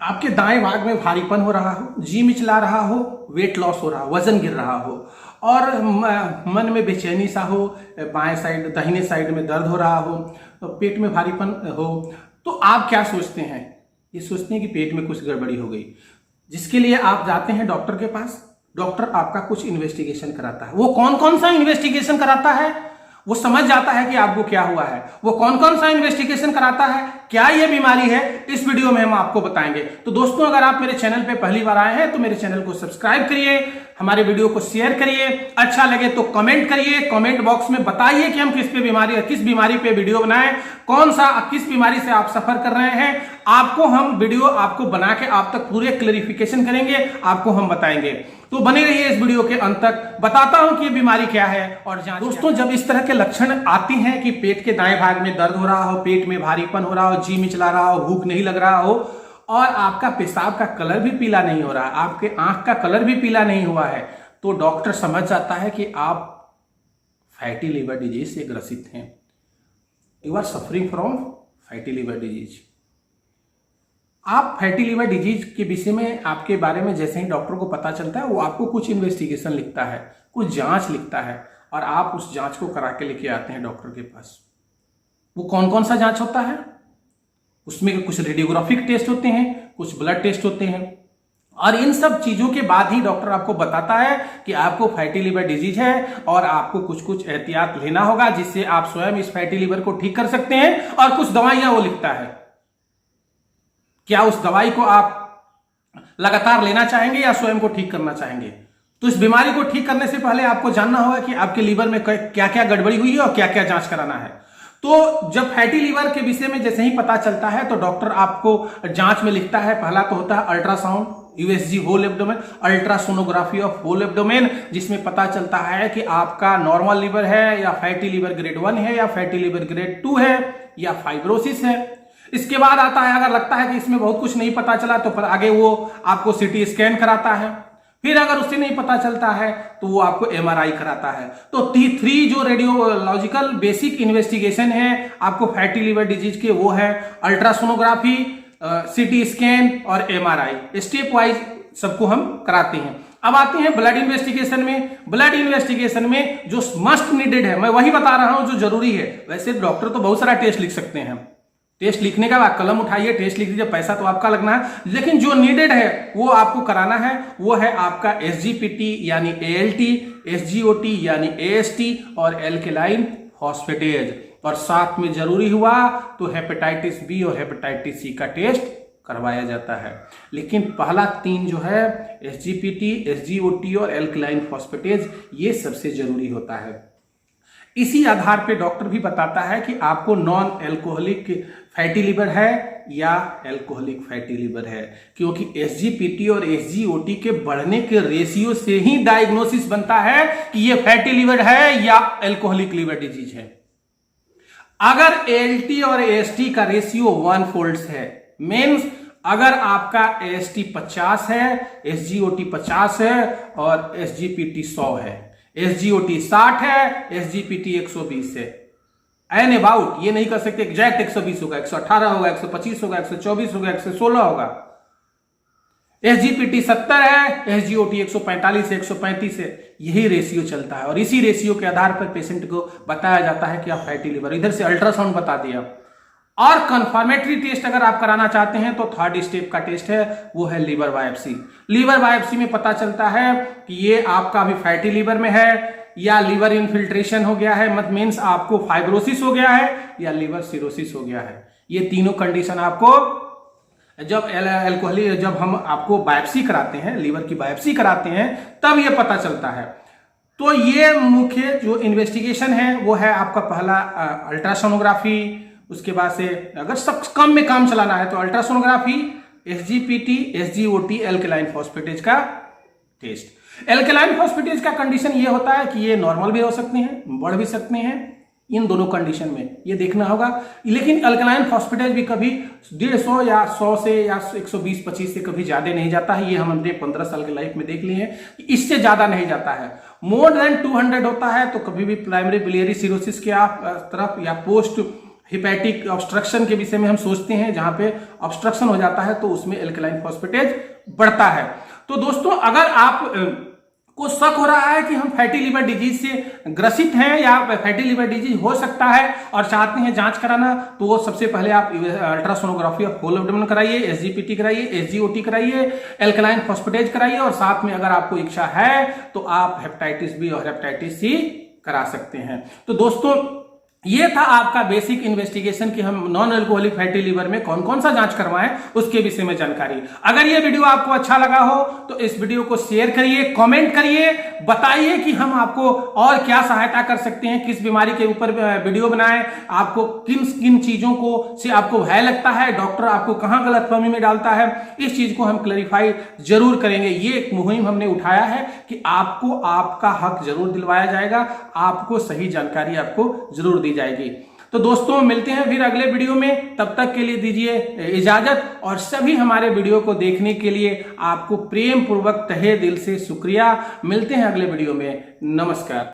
आपके दाएं भाग में भारीपन हो रहा हो, जी मिचला रहा हो, वेट लॉस हो रहा हो, वजन गिर रहा हो और मन में बेचैनी सा हो, बाएं साइड दाहिने साइड में दर्द हो रहा हो, तो पेट में भारीपन हो, तो आप क्या सोचते हैं? ये सोचते हैं कि पेट में कुछ गड़बड़ी हो गई, जिसके लिए आप जाते हैं डॉक्टर के पास। डॉक्टर आपका कुछ इन्वेस्टिगेशन कराता है। वो कौन कौन सा इन्वेस्टिगेशन कराता है? वो समझ जाता है कि आपको क्या हुआ है। वो कौन कौन सा इन्वेस्टिगेशन कराता है, क्या ये बीमारी है, इस वीडियो में हम आपको बताएंगे। तो दोस्तों, अगर आप मेरे चैनल पे पहली बार आए हैं तो मेरे चैनल को सब्सक्राइब करिए, हमारे वीडियो को शेयर करिए, अच्छा लगे तो कमेंट करिए, कमेंट बॉक्स में बताइए कि हम किस बीमारी पे वीडियो बनाएं, किस बीमारी से आप सफर कर रहे हैं। आपको हम वीडियो आपको बना के आप तक पूरे क्लेरिफिकेशन करेंगे, आपको हम बताएंगे। तो बने रहिए इस वीडियो के अंत तक, बताता हूं कि ये बीमारी क्या है और जांच। दोस्तों, जब इस तरह के लक्षण आते हैं कि पेट के दाएं भाग में दर्द हो रहा हो, पेट में भारीपन हो रहा हो, जी मिचला रहा हो, भूख नहीं लग रहा हो और आपका पेशाब का कलर भी पीला नहीं हो रहा, आपके आंख का कलर भी पीला नहीं हुआ है, तो डॉक्टर समझ जाता है कि आप फैटी लिवर डिजीज से ग्रसित हैं। You are suffering from fatty liver disease. आप फैटी लिवर डिजीज के विषय में, आपके बारे में जैसे ही डॉक्टर को पता चलता है, वो आपको कुछ इन्वेस्टिगेशन लिखता है, कुछ जांच लिखता है और आप उस जांच को करा के लेके आते हैं डॉक्टर के पास। वो कौन कौन सा जांच होता है? उसमें कुछ रेडियोग्राफिक टेस्ट होते हैं, कुछ ब्लड टेस्ट होते हैं और इन सब चीजों के बाद ही डॉक्टर आपको बताता है कि आपको फैटी लिवर डिजीज है और आपको कुछ कुछ एहतियात लेना होगा, जिससे आप स्वयं इस फैटी लिवर को ठीक कर सकते हैं। और कुछ दवाइयां वो लिखता है। क्या उस दवाई को आप लगातार लेना चाहेंगे या स्वयं को ठीक करना चाहेंगे? तो इस बीमारी को ठीक करने से पहले आपको जानना होगा कि आपके लीवर में क्या क्या गड़बड़ी हुई है और क्या क्या जांच कराना है। तो जब फैटी लीवर के विषय में जैसे ही पता चलता है तो डॉक्टर आपको जांच में लिखता है। पहला तो होता है ultrasound, USG whole abdomen, ultrasonography of whole abdomen, जिसमें पता चलता है कि आपका नॉर्मल लीवर है या फैटी लीवर ग्रेड 1 है या फैटी लीवर ग्रेड 2 है या फाइब्रोसिस है। इसके बाद आता है, अगर लगता है कि इसमें बहुत कुछ नहीं पता चला तो आगे वो आपको सीटी स्कैन कराता है। फिर अगर उससे नहीं पता चलता है तो वो आपको एमआरआई कराता है। तो 3 जो रेडियोलॉजिकल बेसिक इन्वेस्टिगेशन है आपको फैटी लिवर डिजीज के, वो है अल्ट्रासोनोग्राफी, सीटी स्कैन और एमआरआई। स्टेप वाइज सबको हम कराते हैं। अब आते हैं ब्लड इन्वेस्टिगेशन में। ब्लड इन्वेस्टिगेशन में जो मस्ट नीडेड है, मैं वही बता रहा हूं जो जरूरी है। वैसे डॉक्टर तो बहुत सारा टेस्ट लिख सकते हैं, टेस्ट लिखने का बाद कलम उठाइए, टेस्ट लिख दीजिए, पैसा तो आपका लगना है, लेकिन जो नीडेड है वो आपको कराना है। वो है आपका एसजीपीटी यानी एएलटी, एसजीओटी यानी एएसटी और एल्केलाइन फॉस्फेटेज। और साथ में जरूरी हुआ तो हेपेटाइटिस बी और हेपेटाइटिस सी का टेस्ट करवाया जाता है। लेकिन पहला 3 जो है एसजीपीटी, एसजीओटी और एल्केलाइन फॉस्फेटेज, ये सबसे जरूरी होता है। इसी आधार पे डॉक्टर भी बताता है कि आपको नॉन एल्कोहलिक फैटी लिवर है या एल्कोहलिक फैटी लिवर है, क्योंकि एसजीपीटी और एसजीओटी के बढ़ने के रेशियो से ही डायग्नोसिस बनता है कि ये फैटी लिवर है या एल्कोहलिक लिवर डिजीज है। अगर एएलटी और एएसटी का रेशियो 1 फोल्ड्स है, मीन्स अगर आपका एएसटी 50 है, एसजीओटी 50 है और एसजीपीटी 100 है, एसजीओटी 60 है, एसजीपीटी 120 है, एन अबाउट, ये नहीं कर सकते एग्जैक्ट 120 होगा, 118 होगा, 125 होगा, 124 होगा, 116 होगा। एसजीपीटी 70 है, एसजीओटी 145 है, 135 है, यही रेशियो चलता है और इसी रेशियो के आधार पर पेशेंट को बताया जाता है कि आप फैटी लिवर। इधर से अल्ट्रासाउंड बता दिया। और कंफर्मेटरी टेस्ट अगर आप कराना चाहते हैं तो 3rd स्टेप का टेस्ट है, वो है लीवर बायोप्सी। लीवर बायोप्सी में पता चलता है कि ये आपका अभी फैटी लीवर में है या लीवर इन्फिल्ट्रेशन हो गया है, मत मीन्स आपको फाइब्रोसिस हो गया है या लीवर सिरोसिस हो गया है। ये तीनों कंडीशन आपको जब हम आपको बायोप्सी कराते हैं, लीवर की बायोप्सी कराते हैं, तब ये पता चलता है। तो ये मुख्य जो इन्वेस्टिगेशन है वो है आपका पहला अल्ट्रासोनोग्राफी। उसके बाद से अगर सब कम में काम चलाना है तो ultrasonography, SGPT, SGOT, alkaline phosphatase का टेस्ट। एल्केलाइन फॉस्फेटेज का कंडीशन ये होता है कि ये नॉर्मल भी हो सकते हैं, बढ़ भी सकते हैं। इन दोनों कंडीशन में ये देखना होगा। लेकिन अल्कलाइन फॉस्फेटेज भी कभी 150 या 100 से या 120-25 से कभी ज्यादा नहीं जाता है। ये हम अपने 15 साल की लाइफ में देख लिए हैं, इससे ज्यादा नहीं जाता है। मोर देन 200 होता है तो कभी भी प्राइमरी बिलियरी सिरोसिस के तरफ या पोस्ट हिपैटिक ऑब्स्ट्रक्शन के विषय में हम सोचते हैं, जहां पे ऑब्स्ट्रक्शन हो जाता है तो उसमें एल्कलाइन फॉस्फेटेज बढ़ता है। तो दोस्तों अगर आप को शक हो रहा है कि हम फैटी लिवर डिजीज से ग्रसित हैं या फैटी लिवर डिजीज हो सकता है और चाहते हैं जांच कराना, तो वो सबसे पहले आप अल्ट्रासोनोग्राफी ऑफ होल एब्डोमेन कराइए, एसजीपीटी कराइए, एसजीओटी कराइए, एल्कलाइन फॉस्फेटेज कराइए, और साथ में अगर आपको इच्छा है तो आप हेपेटाइटिस बी और हेपेटाइटिस सी करा सकते हैं। तो दोस्तों ये था आपका बेसिक इन्वेस्टिगेशन कि हम नॉन अल्कोहलिक फैटी लिवर में कौन कौन सा जांच करवाएं उसके विषय में जानकारी। अगर ये वीडियो आपको अच्छा लगा हो तो इस वीडियो को शेयर करिए, कमेंट करिए, बताइए कि हम आपको और क्या सहायता कर सकते हैं, किस बीमारी के ऊपर वीडियो बनाएं, आपको किन किन चीजों को से आपको भय लगता है, डॉक्टर आपको कहां गलतफहमी में डालता है, इस चीज को हम क्लैरिफाई जरूर करेंगे। ये एक मुहिम हमने उठाया है कि आपको आपका हक जरूर दिलवाया जाएगा, आपको सही जानकारी आपको जरूर दी जाएगी। तो दोस्तों मिलते हैं फिर अगले वीडियो में, तब तक के लिए दीजिए इजाजत, और सभी हमारे वीडियो को देखने के लिए आपको प्रेम पूर्वक तहे दिल से शुक्रिया। मिलते हैं अगले वीडियो में, नमस्कार।